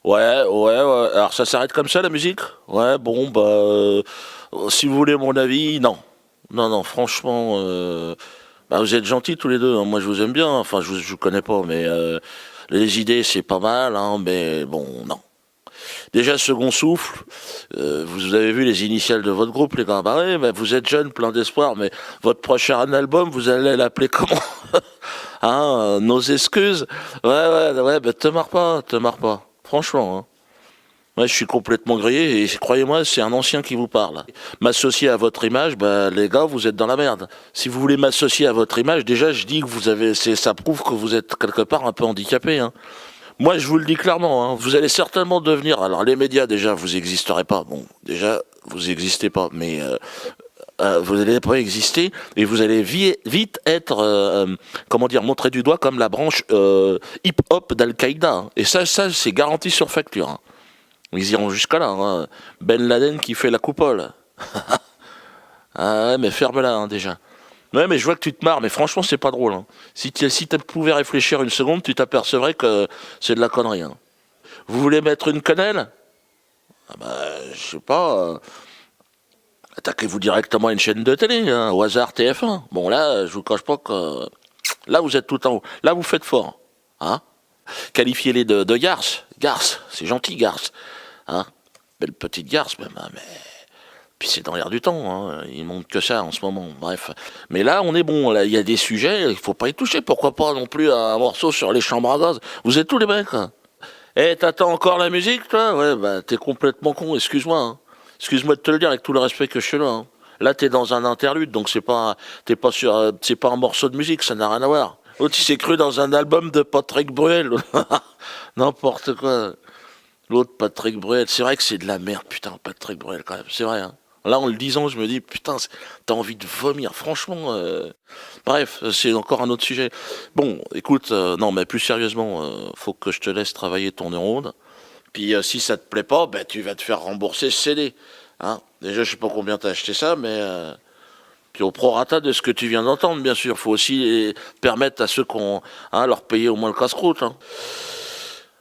Ouais. Alors ça s'arrête comme ça la musique? Ouais, bon, bah, si vous voulez mon avis, non. Non, franchement, bah, vous êtes gentils tous les deux, hein. Moi je vous aime bien, enfin je vous connais pas, mais les idées c'est pas mal, hein, mais bon, non. Déjà, second souffle, vous avez vu les initiales de votre groupe, les gars. Bah ouais, bah, vous êtes jeunes, plein d'espoir, mais votre prochain album, vous allez l'appeler comment? Hein, nos excuses? Ouais, bah te marre pas. Franchement, hein. Ouais, je suis complètement grillé et croyez-moi, c'est un ancien qui vous parle. M'associer à votre image, bah les gars, vous êtes dans la merde. Si vous voulez m'associer à votre image, déjà, je dis que ça prouve que vous êtes quelque part un peu handicapé, hein. Moi, je vous le dis clairement, hein, vous allez certainement devenir. Alors, les médias, déjà, vous existerez pas. Bon, déjà, vous existez pas, mais vous n'allez pas exister et vous allez vite être, comment dire, montré du doigt comme la branche hip-hop d'Al-Qaïda, hein. Et ça, c'est garanti sur facture, hein. Ils iront jusqu'à là, hein. Ben Laden qui fait la coupole. Ah ouais, mais ferme-la, hein, déjà. Ouais, mais je vois que tu te marres, mais franchement, c'est pas drôle, hein. Si tu pouvais réfléchir une seconde, tu t'apercevrais que c'est de la connerie, hein. Vous voulez mettre une quenelle? Ah bah, je sais pas. Attaquez-vous directement à une chaîne de télé, hein, au hasard TF1. Bon, là, je vous cache pas que. Là, vous êtes tout en haut. Là, vous faites fort. Hein? Qualifiez-les de garces. Garces, c'est gentil, garces. Hein? Belle petite garce, même, hein, mais. Puis c'est dans l'air du temps, hein. Il monte que ça en ce moment, bref. Mais là, on est bon, là, il y a des sujets, il faut pas y toucher, pourquoi pas non plus un morceau sur les chambres à gaz. Vous êtes tous les mecs, hein. Eh, t'attends encore la musique, toi? Ouais, bah, t'es complètement con, excuse-moi, hein. Excuse-moi de te le dire avec tout le respect que je suis là, hein. Là, t'es dans un interlude, donc t'es pas sur, c'est pas un morceau de musique, ça n'a rien à voir. L'autre, il s'est cru dans un album de Patrick Bruel. N'importe quoi. L'autre, Patrick Bruel, c'est vrai que c'est de la merde, putain, Patrick Bruel, quand même, c'est vrai, hein. Là, en le disant, je me dis, putain, t'as envie de vomir, franchement. Bref, c'est encore un autre sujet. Bon, écoute, non, mais plus sérieusement, faut que je te laisse travailler ton neurone. Puis si ça te plaît pas, ben, tu vas te faire rembourser ce CD. Hein. Déjà, je sais pas combien t'as acheté ça, mais... Puis au prorata de ce que tu viens d'entendre, bien sûr. Faut aussi permettre à ceux qu'on... Hein, leur payer au moins le casse-croûte. Hein.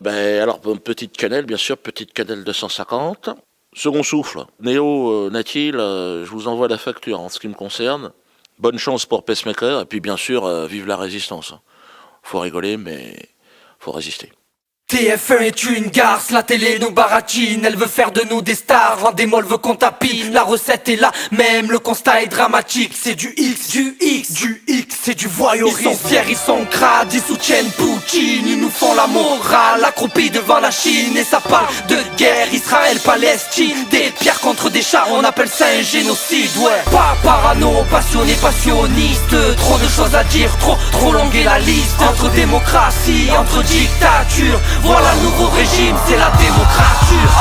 Ben, alors, petite cannelle, bien sûr, petite cannelle 250. Second souffle, Néo, Natil, je vous envoie la facture en ce qui me concerne. Bonne chance pour Pacemaker, et puis bien sûr, vive la résistance. Faut rigoler, mais faut résister. TF1 est une garce, la télé nous baratine. Elle veut faire de nous des stars, en démol veut qu'on tapine. La recette est là, même le constat est dramatique. C'est du X, c'est du voyeurisme. Ils sont fiers, ils sont crades, ils soutiennent Poutine. Ils nous font la morale, accroupis devant la Chine. Et ça parle de guerre, Israël-Palestine. Des pierres contre des chars, on appelle ça un génocide, ouais. Pas parano, passionné, passionniste. Trop de choses à dire, trop longue est la liste. Entre démocratie, entre dictature, voilà le nouveau régime, c'est la démocrature.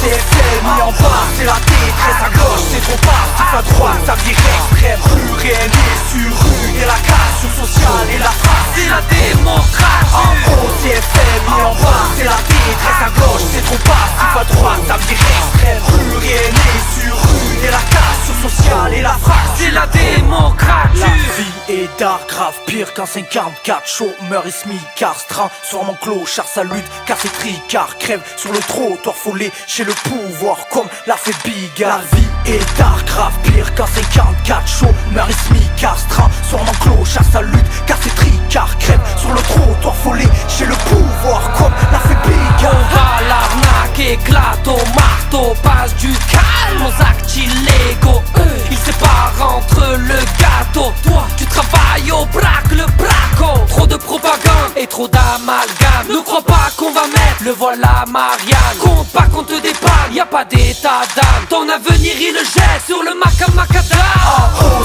CFL mis en bas, c'est la détresse. À gauche c'est trop passif, à droite ça vire extrême. Rue réellement sur rue, et la cassure sociale et la face, c'est la démocrature. CFL mis en bas, c'est la détresse. À gauche c'est trop passif, à droite ça vire extrême. Rue réellement sur rue, et la cassure sociale et la face, c'est la démocrature. La vie est d'art, grave pire qu'un 54. Chômeur et smicard, strain sur mon clochard, sa lutte car c'est tricard. Crève sur le trottoir, follet chez le pouvoir comme l'a fait Bigard. La vie est d'art, grave pire qu'un 54. Chômeur et smicard, strain sur mon clochard, sa lutte car c'est tricard. Crève sur le trottoir, follet chez le pouvoir comme l'a fait Bigard. On va l'arnaque, éclate au marteau, passe du calme aux actes illégaux. Ils séparent entre le gâteau. Toi, tu travailles au braque, le braco. Trop de propagande et trop d'amalgame. Ne crois pas qu'on va mettre le voile à Marianne. Compte pas qu'on te dépanne, y a pas d'état d'âme. Ton avenir il le jette sur le macadam.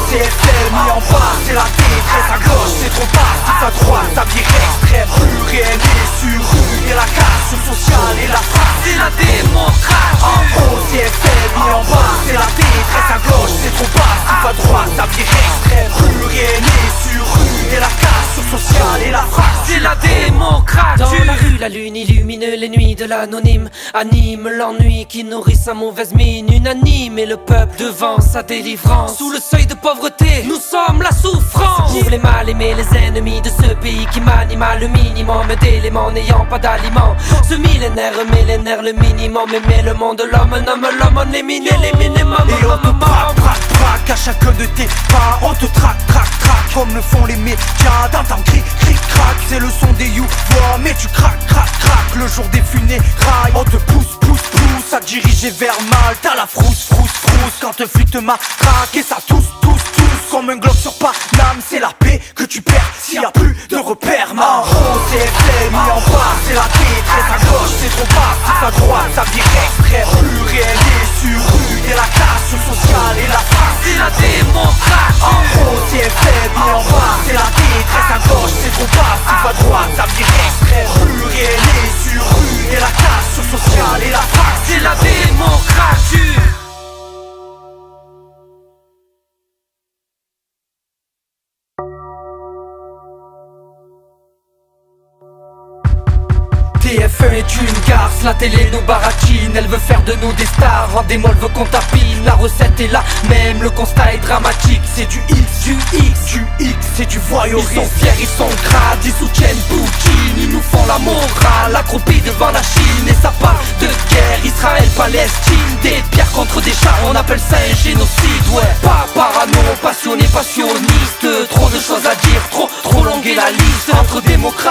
CFL mis en bas, c'est la détresse. À gauche c'est trop passif, à droite ça vire extrême. Rue réellement sur rue, et la cassure sociale et la face, c'est la démocrature. CFL mis en bas, c'est la détresse. À gauche c'est trop passif, à droite ça vire extrême. Rue réellement sur rue, et la cassure sociale et la face, c'est la démocratie. Dans la rue, la lune illumine les nuits de l'anonyme, anime l'ennui qui nourrit sa mauvaise mine. Unanime et le peuple devant sa délivrance. Sous le seuil de pauvreté, nous sommes la souffrance. Pour les mal aimés, les ennemis de ce pays qui manie mal le minimum d'éléments n'ayant pas d'aliments. Ce millénaire, le minimum, aimer le monde, l'homme, nomme l'homme, on élimine les minimums. Et on te braque à chacun de tes pas. On te traque comme le font les médias. Dans cri, crac, c'est le son des you-voix. Mais tu craques le jour des funérailles. On te pousse à diriger vers mal. T'as la frousse quand te flic te matraque. Et ça tousse comme un globe sur Paname. C'est la paix que tu perds s'il y a plus de repères. En haut c'est FM, mis en bas c'est la détresse. À gauche c'est trop bas, c'est à droite ça vire extrême. Pluriel et sur rue, et la classe sociale et la France, c'est la démocratie. En haut c'est FM, mis en bas c'est la détresse. À gauche c'est trop bas, c'est à droite ça vire extrême. Pluriel et sur rue, et la classe sociale et la France, c'est la démocratie. TF1 est une garce, la télé nous baratine. Elle veut faire de nous des stars, en démol veut qu'on tapine. La recette est là, même le constat est dramatique. C'est du X, c'est du voyeurisme. Ils sont fiers, ils sont grades, ils soutiennent Poutine. Ils nous font la morale, accroupis devant la Chine. Et ça parle de guerre, Israël-Palestine. Des pierres contre des chars, on appelle ça un génocide. Ouais, pas parano, passionné, passionniste. Trop de choses à dire, trop longue est la liste. Entre démocratie